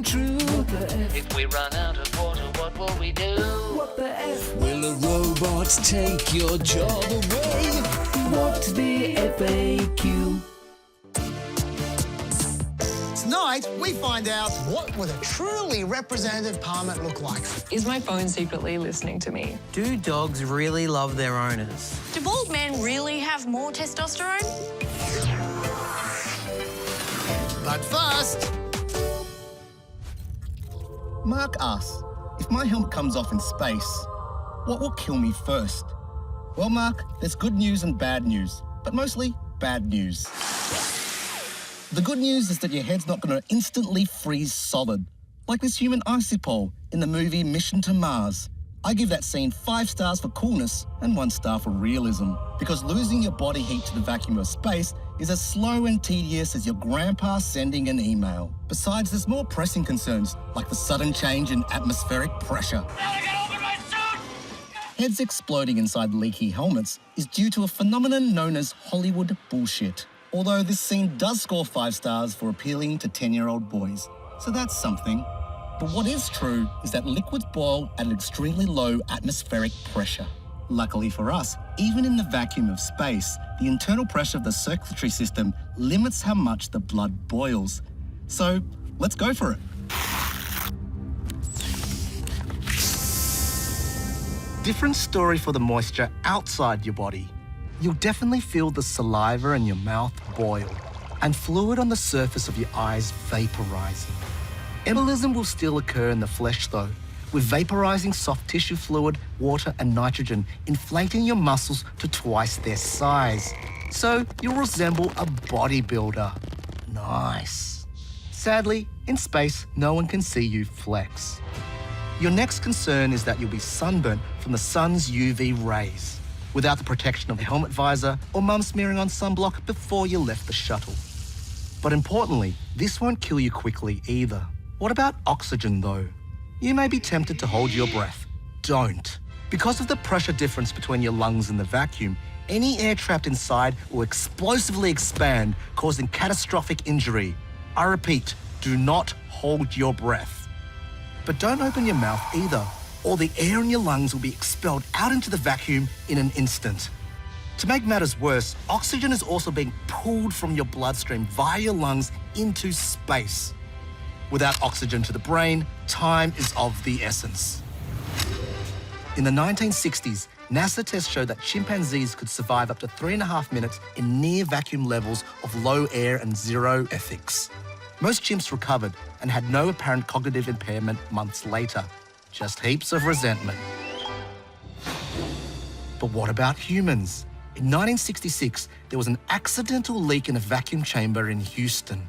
come true? If we run out of water, what will we do? What the F? Will a robot take your job away? What's the FAQ? Tonight, we find out what would a truly representative parliament look like. Is my phone secretly listening to me? Do dogs really love their owners? Do bald men really have more testosterone? But first... Mark asks, if my helmet comes off in space, what will kill me first? Well, Mark, there's good news and bad news, but mostly bad news. The good news is that your head's not going to instantly freeze solid, like this human icicle in the movie Mission to Mars. I give that scene 5 stars for coolness and 1 star for realism, because losing your body heat to the vacuum of space is as slow and tedious as your grandpa sending an email. Besides, there's more pressing concerns, like the sudden change in atmospheric pressure. Heads exploding inside leaky helmets is due to a phenomenon known as Hollywood bullshit. Although this scene does score 5 stars for appealing to 10-year-old boys. So that's something. But what is true is that liquids boil at an extremely low atmospheric pressure. Luckily for us, even in the vacuum of space, the internal pressure of the circulatory system limits how much the blood boils. So let's go for it. Different story for the moisture outside your body. You'll definitely feel the saliva in your mouth boil and fluid on the surface of your eyes vaporizing. Embolism will still occur in the flesh though, with vaporizing soft tissue fluid, water and nitrogen inflating your muscles to twice their size. So you'll resemble a bodybuilder. Nice. Sadly, in space, no one can see you flex. Your next concern is that you'll be sunburnt from the sun's UV rays, without the protection of the helmet visor or mum smearing on sunblock before you left the shuttle. But importantly, this won't kill you quickly either. What about oxygen though? You may be tempted to hold your breath. Don't. Because of the pressure difference between your lungs and the vacuum, any air trapped inside will explosively expand, causing catastrophic injury. I repeat, do not hold your breath. But don't open your mouth either, or the air in your lungs will be expelled out into the vacuum in an instant. To make matters worse, oxygen is also being pulled from your bloodstream via your lungs into space. Without oxygen to the brain, time is of the essence. In the 1960s, NASA tests showed that chimpanzees could survive up to 3.5 minutes in near vacuum levels of low air and zero ethics. Most chimps recovered and had no apparent cognitive impairment months later. Just heaps of resentment. But what about humans? In 1966, there was an accidental leak in a vacuum chamber in Houston.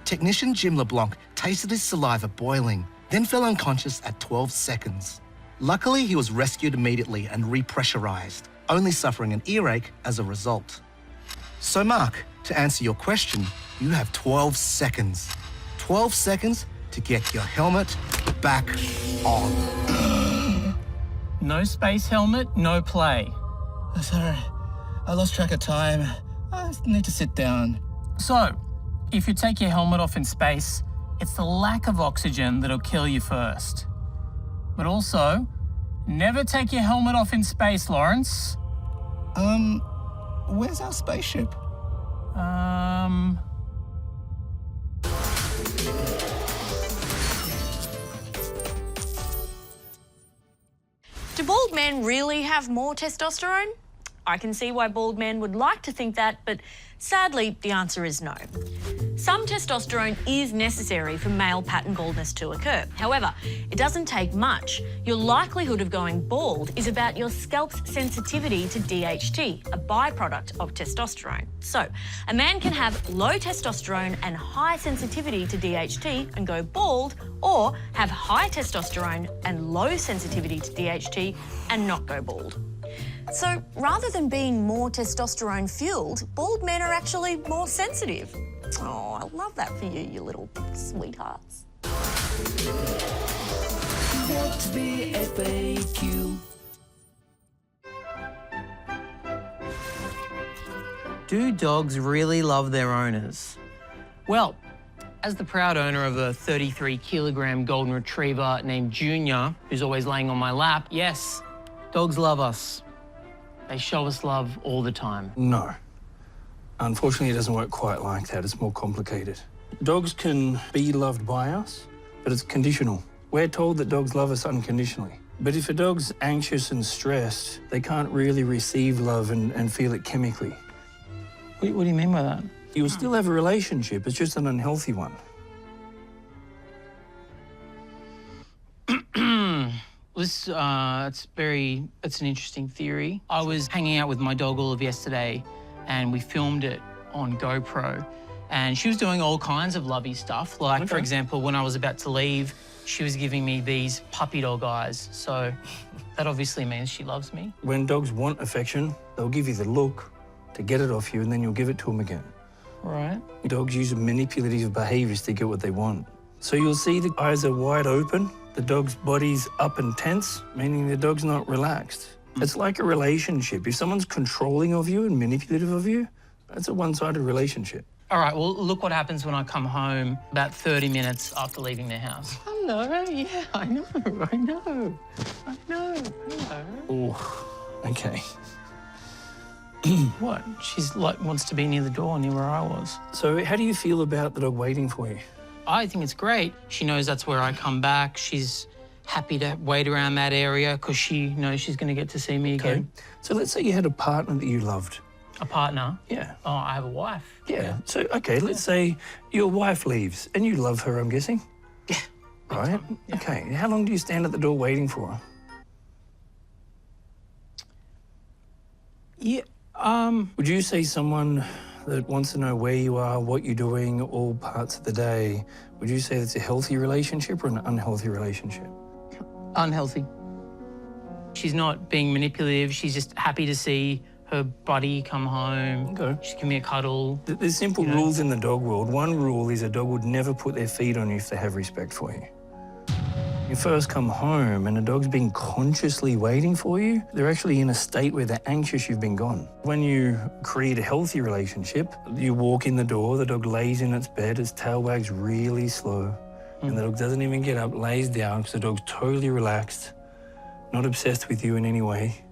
Technician Jim LeBlanc tasted his saliva boiling, then fell unconscious at 12 seconds. Luckily, he was rescued immediately and repressurized, only suffering an earache as a result. So Mark, to answer your question, you have 12 seconds. 12 seconds to get your helmet back on. No space helmet, no play. Sorry, I lost track of time. I just need to sit down. So, if you take your helmet off in space, it's the lack of oxygen that'll kill you first. But also, never take your helmet off in space, Lawrence. Where's our spaceship? Do bald men really have more testosterone? I can see why bald men would like to think that, but sadly, the answer is no. Some testosterone is necessary for male pattern baldness to occur. However, it doesn't take much. Your likelihood of going bald is about your scalp's sensitivity to DHT, a byproduct of testosterone. So, a man can have low testosterone and high sensitivity to DHT and go bald, or have high testosterone and low sensitivity to DHT and not go bald. So rather than being more testosterone-fueled, bald men are actually more sensitive. Oh, I love that for you, you little sweethearts. What's the FAQ? Do dogs really love their owners? Well, As the proud owner of a 33-kilogram golden retriever named Junior, who's always laying on my lap, yes, dogs love us. They show us love all the time. No. Unfortunately, it doesn't work quite like that. It's more complicated. Dogs can be loved by us, but it's conditional. We're told that dogs love us unconditionally. But if a dog's anxious and stressed, they can't really receive love and feel it chemically. What do you mean by that? You'll still have a relationship, it's just an unhealthy one. It's an interesting theory. I was hanging out with my dog all of yesterday and we filmed it on GoPro. And she was doing all kinds of lovey stuff. Like, for example, when I was about to leave, she was giving me these puppy dog eyes. So that obviously means she loves me. When dogs want affection, they'll give you the look to get it off you, and then you'll give it to them again. Right. Dogs use manipulative behaviours to get what they want. So you'll see the eyes are wide open, the dog's body's up and tense, meaning the dog's not relaxed. It's like a relationship. If someone's controlling of you and manipulative of you, that's a one-sided relationship. All right, well, look what happens when I come home about 30 minutes after leaving their house. Hello, yeah, I know. Hello. Oh, okay. What? She's like wants to be near the door, near where I was. So how do you feel about the dog waiting for you? I think it's great. She knows that's where I come back. She's happy to wait around that area because she knows she's going to get to see me again. So let's say you had a partner that you loved. A partner? Yeah. Oh, I have a wife. Yeah. So, okay, let's say your wife leaves and you love her, I'm guessing? Yeah. Right? Yeah. Okay. How long do you stand at the door waiting for her? Yeah. Would you say someone that wants to know where you are, what you're doing, all parts of the day, would you say it's a healthy relationship or an unhealthy relationship? Unhealthy. She's not being manipulative. She's just happy to see her buddy come home. Okay. She's giving me a cuddle. There's simple rules in the dog world. One rule is a dog would never put their feet on you if they have respect for you. You first come home and a dog's been consciously waiting for you, they're actually in a state where they're anxious you've been gone. When you create a healthy relationship, you walk in the door, the dog lays in its bed, its tail wags really slow, and the dog doesn't even get up, lays down, because the dog's totally relaxed, not obsessed with you in any way.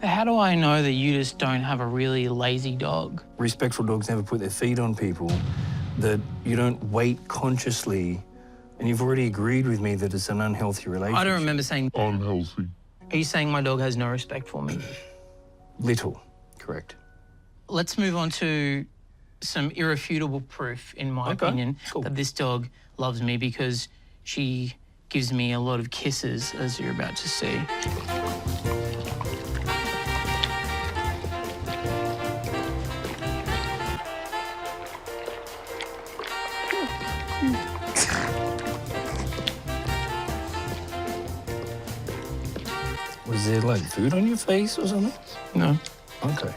How do I know that you just don't have a really lazy dog? Respectful dogs never put their feet on people, that you don't wait consciously. And you've already agreed with me that it's an unhealthy relationship. I don't remember saying Unhealthy. Are you saying my dog has no respect for me? Little, correct. Let's move on to some irrefutable proof, in my opinion, that this dog loves me because she gives me a lot of kisses, as you're about to see. Was there like food on your face or something? No. Okay.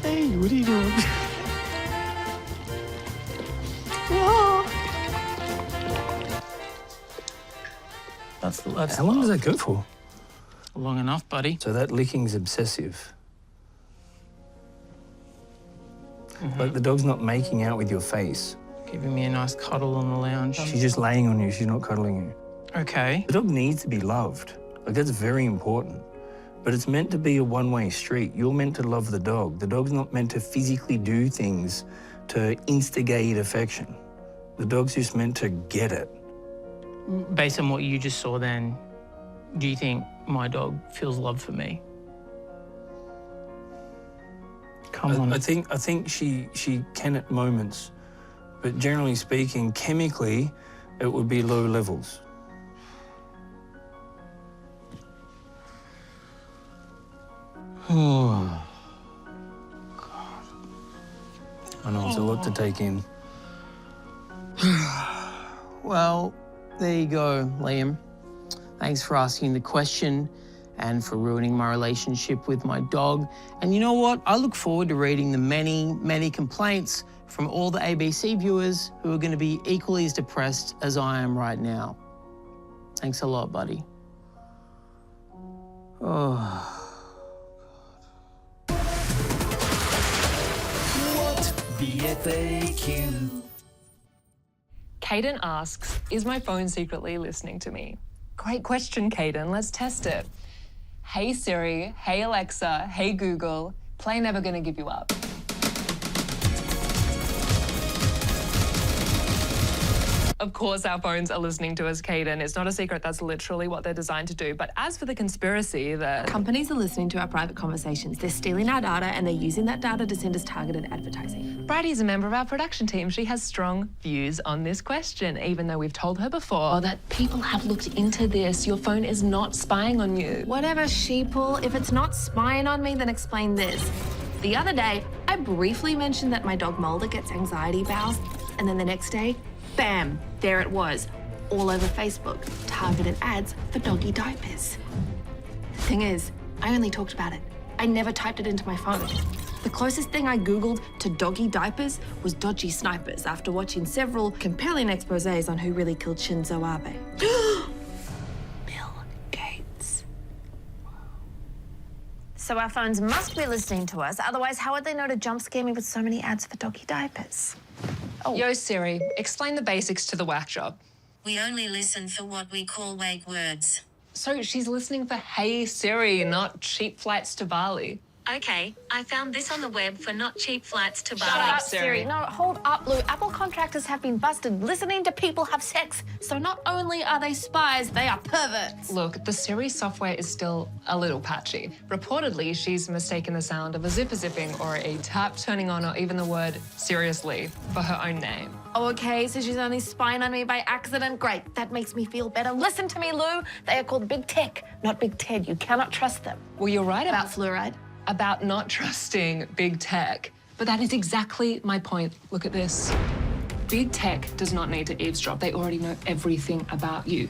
Hey, what are you doing? That's How long does that go for? long enough, buddy. So that licking's obsessive. Like the dog's not making out with your face. Giving me a nice cuddle on the lounge. She's just laying on you, she's not cuddling you. Okay. The dog needs to be loved. Like, that's very important. But it's meant to be a one-way street. You're meant to love the dog. The dog's not meant to physically do things to instigate affection. The dog's just meant to get it. Based on what you just saw then, do you think my dog feels love for me? Come on. I think she can at moments, but generally speaking, chemically, it would be low levels. Oh, God. I know, it's a lot to take in. Well, there you go, Liam. Thanks for asking the question and for ruining my relationship with my dog. And you know what? I look forward to reading the many, many complaints from all the ABC viewers who are going to be equally as depressed as I am right now. Thanks a lot, buddy. Oh. the FAQ? Caden asks, is my phone secretly listening to me? Great question, Caden. Let's test it. Hey Siri, hey Alexa, hey Google, play Never Gonna Give You Up. Of course, our phones are listening to us, Caden. It's not a secret. That's literally what they're designed to do. But as for the conspiracy, companies are listening to our private conversations. They're stealing our data and they're using that data to send us targeted advertising. Bridie's a member of our production team. She has strong views on this question, even though we've told her before that people have looked into this. Your phone is not spying on you. Whatever, sheeple. If it's not spying on me, then explain this. The other day, I briefly mentioned that my dog Mulder gets anxiety bowels, and then the next day, bam, there it was, all over Facebook, targeted ads for doggy diapers. The thing is, I only talked about it. I never typed it into my phone. The closest thing I Googled to doggy diapers was dodgy snipers after watching several compelling exposés on who really killed Shinzo Abe. Bill Gates. So our phones must be listening to us, otherwise how would they know to jump scare me with so many ads for doggy diapers? Yo, Siri, explain the basics to the whack job. We only listen for what we call wake words. So she's listening for Hey Siri, not cheap flights to Bali. Okay, I found this on the web for not cheap flights to Bali. Shut up, Siri. No, hold up, Lou. Apple contractors have been busted listening to people have sex. So not only are they spies, they are perverts. Look, the Siri software is still a little patchy. Reportedly, she's mistaken the sound of a zipper zipping or a tap turning on or even the word seriously for her own name. Oh, okay, so she's only spying on me by accident. Great, that makes me feel better. Listen to me, Lou. They are called Big Tech, not Big Ted. You cannot trust them. Well, you're right About fluoride? about not trusting big tech. But that is exactly my point. Look at this. Big tech does not need to eavesdrop. They already know everything about you.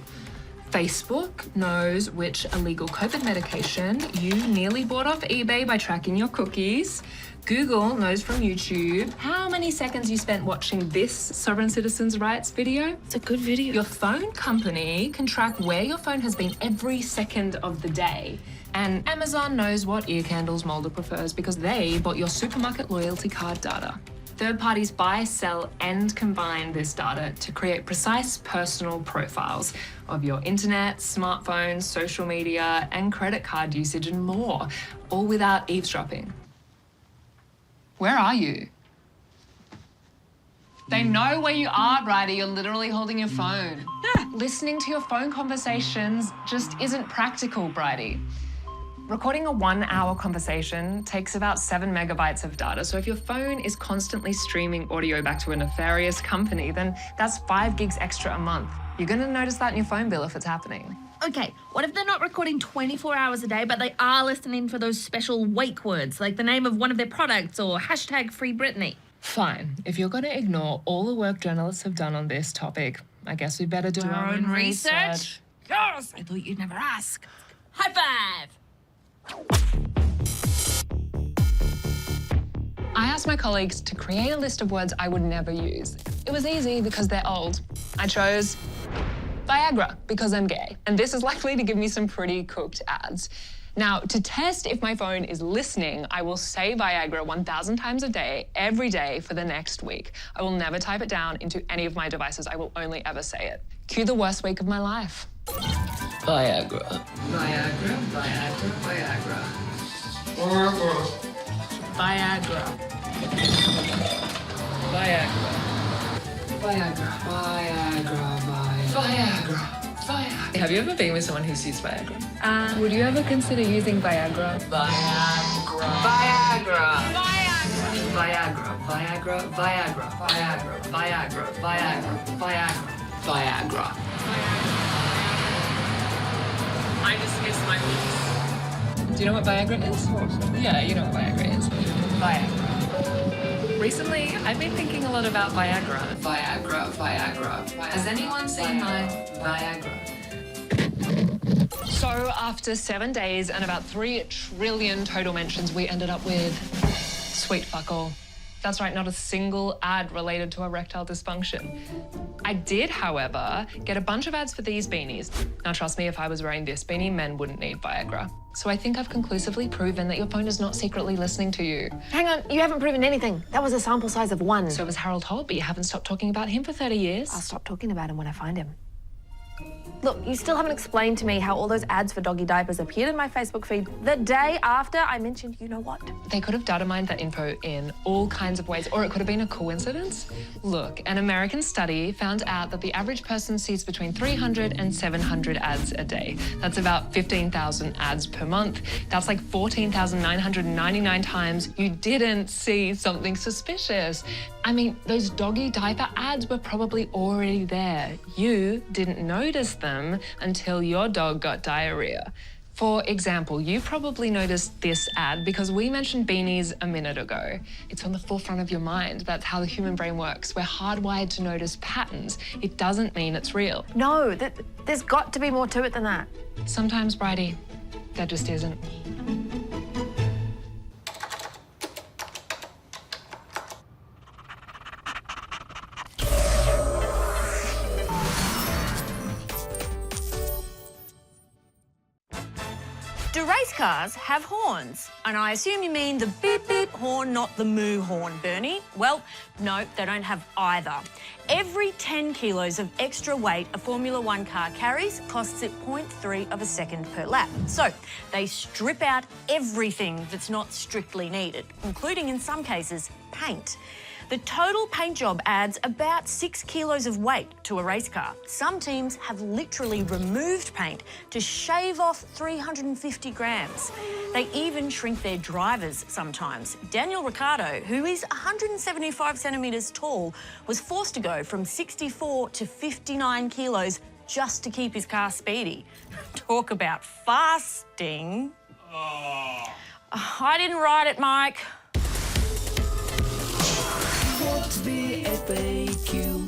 Facebook knows which illegal COVID medication you nearly bought off eBay by tracking your cookies. Google knows from YouTube how many seconds you spent watching this Sovereign Citizens' Rights video. It's a good video. Your phone company can track where your phone has been every second of the day. And Amazon knows what ear candles Mulder prefers because they bought your supermarket loyalty card data. Third parties buy, sell, and combine this data to create precise personal profiles of your internet, smartphone, social media, and credit card usage and more, all without eavesdropping. Where are you? They know where you are, Bridie. You're literally holding your phone. Listening to your phone conversations just isn't practical, Bridie. Recording a 1-hour conversation takes about 7 megabytes of data. So if your phone is constantly streaming audio back to a nefarious company, then that's 5 gigs extra a month. You're gonna notice that in your phone bill if it's happening. Okay, what if they're not recording 24 hours a day, but they are listening for those special wake words, like the name of one of their products or hashtag Free Britney? Fine. If you're gonna ignore all the work journalists have done on this topic, I guess we better do our own research. Yes, I thought you'd never ask. High five! I asked my colleagues to create a list of words I would never use. It was easy because they're old. I chose Viagra because I'm gay, and this is likely to give me some pretty cooked ads. Now, to test if my phone is listening, I will say Viagra 1,000 times a day, every day for the next week. I will never type it down into any of my devices. I will only ever say it. Cue the worst week of my life. Viagra. Viagra, Viagra, Viagra. Viagra. Viagra. Viagra. Viagra. Viagra. Viagra. Have you ever been with someone who's used Viagra? Would you ever consider using Viagra? Viagra. Viagra. Viagra. Viagra. Viagra. Viagra. Viagra. Viagra. Viagra. Viagra. I dismiss my piece. Do you know what Viagra is? Yeah, you know what Viagra is. Viagra. Recently, I've been thinking a lot about Viagra. Viagra, Viagra. Has anyone seen my Viagra? So after 7 days and about 3 trillion total mentions, we ended up with sweet fuck all. That's right, not a single ad related to erectile dysfunction. I did, however, get a bunch of ads for these beanies. Now, trust me, if I was wearing this beanie, men wouldn't need Viagra. So I think I've conclusively proven that your phone is not secretly listening to you. Hang on, you haven't proven anything. That was a sample size of 1. So was Harold Holt, but you haven't stopped talking about him for 30 years. I'll stop talking about him when I find him. Look, you still haven't explained to me how all those ads for doggy diapers appeared in my Facebook feed the day after I mentioned you know what. They could have data mined that info in all kinds of ways, or it could have been a coincidence. Look, an American study found out that the average person sees between 300 and 700 ads a day. That's about 15,000 ads per month. That's like 14,999 times you didn't see something suspicious. I mean, those doggy diaper ads were probably already there. You didn't notice them until your dog got diarrhea. For example, you probably noticed this ad because we mentioned beanies a minute ago. It's on the forefront of your mind. That's how the human brain works. We're hardwired to notice patterns. It doesn't mean it's real. No, there's got to be more to it than that. Sometimes, Bridie, there just isn't. Do race cars have horns? And I assume you mean the beep beep horn, not the moo horn, Bernie. Well, no, they don't have either. Every 10 kilos of extra weight a Formula One car carries costs it 0.3 of a second per lap. So they strip out everything that's not strictly needed, including in some cases, paint. The total paint job adds about 6 kilos of weight to a race car. Some teams have literally removed paint to shave off 350 grams. They even shrink their drivers sometimes. Daniel Ricciardo, who is 175 centimetres tall, was forced to go from 64 to 59 kilos just to keep his car speedy. Talk about fasting. I didn't write it, Mike. What's the FAQ?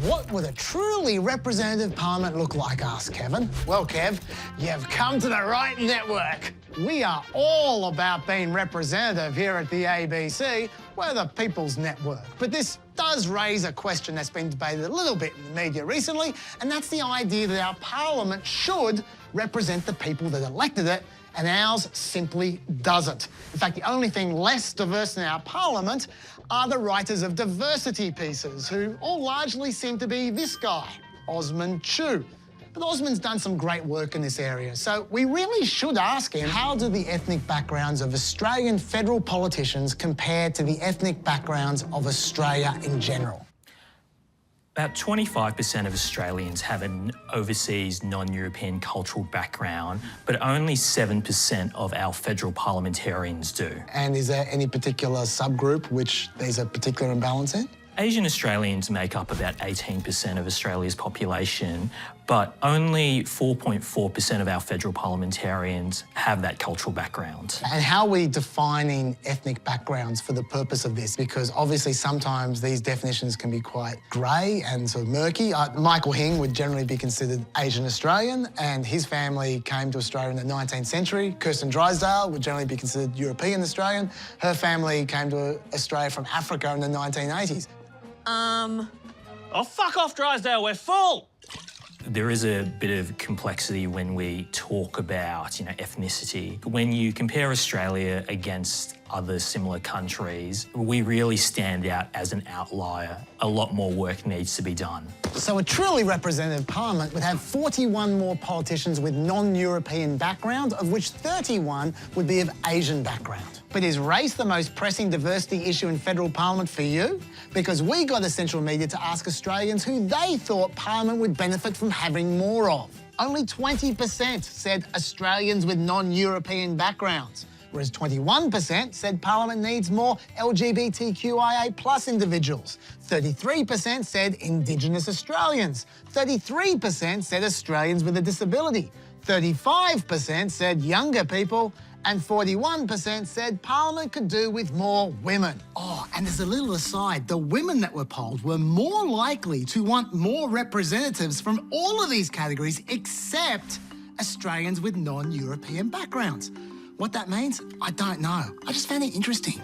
What would a truly representative parliament look like, asked Kevin. Well, Kev, you've come to the right network. We are all about being representative here at the ABC. We're the People's Network. But this does raise a question that's been debated a little bit in the media recently, and that's the idea that our parliament should represent the people that elected it, and ours simply doesn't. In fact, the only thing less diverse in our parliament are the writers of diversity pieces, who all largely seem to be this guy, Osman Chu. But Osman's done some great work in this area, so we really should ask him, how do the ethnic backgrounds of Australian federal politicians compare to the ethnic backgrounds of Australia in general? About 25% of Australians have an overseas non-European cultural background, but only 7% of our federal parliamentarians do. And is there any particular subgroup which there's a particular imbalance in? Asian Australians make up about 18% of Australia's population, but only 4.4% of our federal parliamentarians have that cultural background. And how are we defining ethnic backgrounds for the purpose of this? Because obviously sometimes these definitions can be quite grey and sort of murky. Michael Hing would generally be considered Asian Australian, and his family came to Australia in the 19th century. Kirsten Drysdale would generally be considered European Australian. Her family came to Australia from Africa in the 1980s. Oh, fuck off, Drysdale, we're full! There is a bit of complexity when we talk about, ethnicity. When you compare Australia against other similar countries, we really stand out as an outlier. A lot more work needs to be done. So a truly representative parliament would have 41 more politicians with non-European background, of which 31 would be of Asian background. But is race the most pressing diversity issue in federal parliament for you? Because we got Essential Media to ask Australians who they thought parliament would benefit from having more of. Only 20% said Australians with non-European backgrounds, whereas 21% said parliament needs more LGBTQIA+ individuals. 33% said Indigenous Australians. 33% said Australians with a disability. 35% said younger people. And 41% said parliament could do with more women. Oh, and as a little aside, the women that were polled were more likely to want more representatives from all of these categories except Australians with non-European backgrounds. What that means, I don't know. I just found it interesting.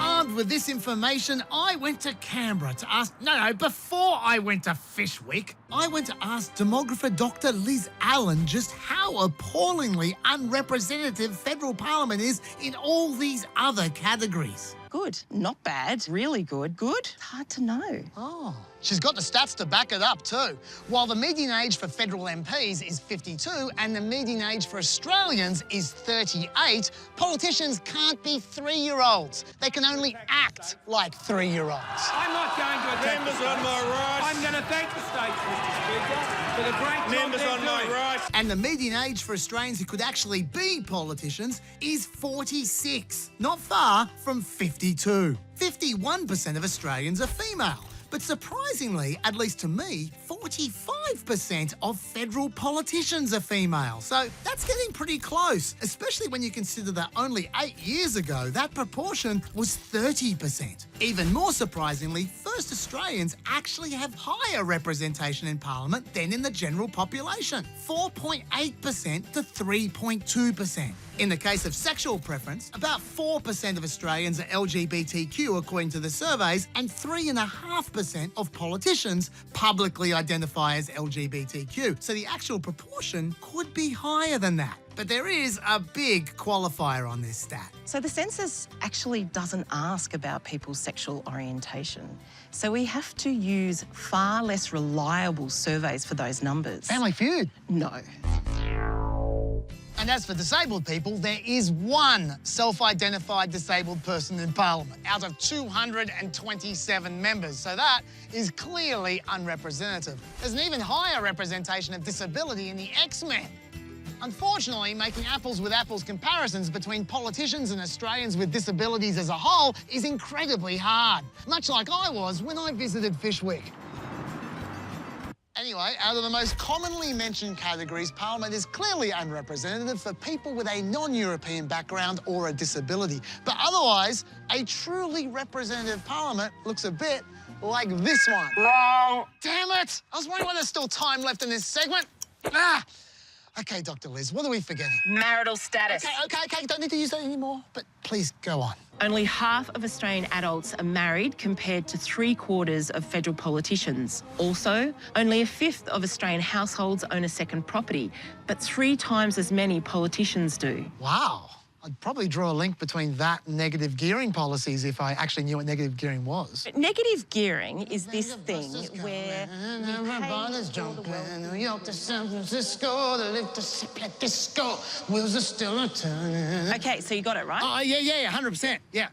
Armed with this information, I went to Canberra to ask... No, before I went to Fish Week, I went to ask demographer Dr. Liz Allen just how appallingly unrepresentative federal parliament is in all these other categories. Good, not bad, really good. Good? Hard to know. Oh. She's got the stats to back it up too. While the median age for federal MPs is 52 and the median age for Australians is 38, politicians can't be 3-year-olds. They can only act like 3-year-olds. I'm not going to attack Members the on my right. I'm going to thank the states, Mr Speaker, for the great job Members they're on my doing. right. And the median age for Australians who could actually be politicians is 46, not far from 52. 51% of Australians are female. But surprisingly, at least to me, 45% of federal politicians are female. So that's getting pretty close, especially when you consider that only 8 years ago, that proportion was 30%. Even more surprisingly, first Australians actually have higher representation in Parliament than in the general population, 4.8% to 3.2%. In the case of sexual preference, about 4% of Australians are LGBTQ according to the surveys, and 3.5% of politicians publicly identify as LGBTQ. So the actual proportion could be higher than that. But there is a big qualifier on this stat. So the census actually doesn't ask about people's sexual orientation. So we have to use far less reliable surveys for those numbers. Family Feud? No. And as for disabled people, there is one self-identified disabled person in Parliament out of 227 members. So that is clearly unrepresentative. There's an even higher representation of disability in the X-Men. Unfortunately, making apples with apples comparisons between politicians and Australians with disabilities as a whole is incredibly hard, much like I was when I visited Fish Week. Anyway, out of the most commonly mentioned categories, Parliament is clearly unrepresentative for people with a non-European background or a disability. But otherwise, a truly representative Parliament looks a bit like this one. Wrong! Damn it! I was wondering why there's still time left in this segment. Ah! OK, Dr. Liz, what are we forgetting? Marital status. OK, don't need to use that anymore, but please go on. Only half of Australian adults are married compared to 3/4 of federal politicians. Also, only a fifth of Australian households own a second property, but 3 times as many politicians do. Wow. I'd probably draw a link between that and negative gearing policies if I actually knew what negative gearing was. But negative gearing is this thing where everybody's jumping, New York to San Francisco, to live to sip like disco, wheels are still turning. OK, so you got it, right? Oh, yeah, 100%. Yeah.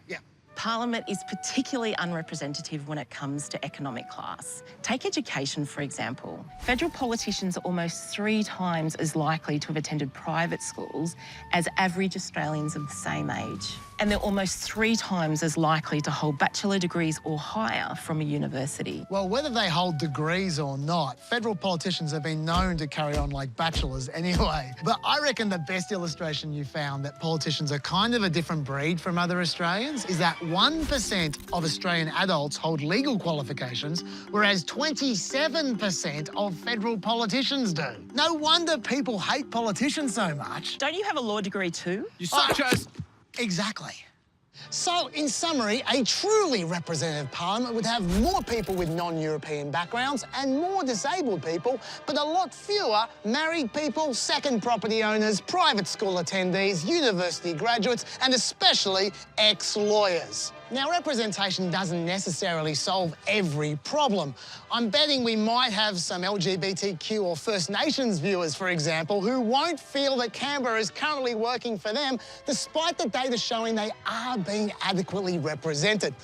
Parliament is particularly unrepresentative when it comes to economic class. Take education, for example. Federal politicians are almost 3 times as likely to have attended private schools as average Australians of the same age. And they're almost 3 times as likely to hold bachelor degrees or higher from a university. Well, whether they hold degrees or not, federal politicians have been known to carry on like bachelors anyway. But I reckon the best illustration you found that politicians are kind of a different breed from other Australians is that 1% of Australian adults hold legal qualifications, whereas 27% of federal politicians do. No wonder people hate politicians so much. Don't you have a law degree too? You such as... Exactly. So, in summary, a truly representative Parliament would have more people with non-European backgrounds and more disabled people, but a lot fewer married people, second property owners, private school attendees, university graduates, and especially ex-lawyers. Now, representation doesn't necessarily solve every problem. I'm betting we might have some LGBTQ or First Nations viewers, for example, who won't feel that Canberra is currently working for them, despite the data showing they are being adequately represented.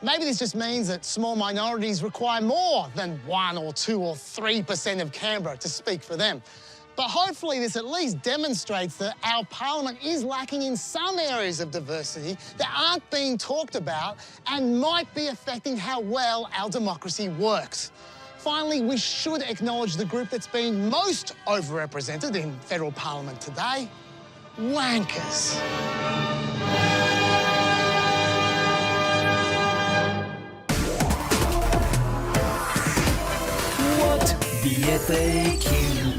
Maybe this just means that small minorities require more than 1 or 2 or 3% of Canberra to speak for them. But hopefully this at least demonstrates that our Parliament is lacking in some areas of diversity that aren't being talked about and might be affecting how well our democracy works. Finally, we should acknowledge the group that's been most overrepresented in federal Parliament today: wankers. What the FAQ?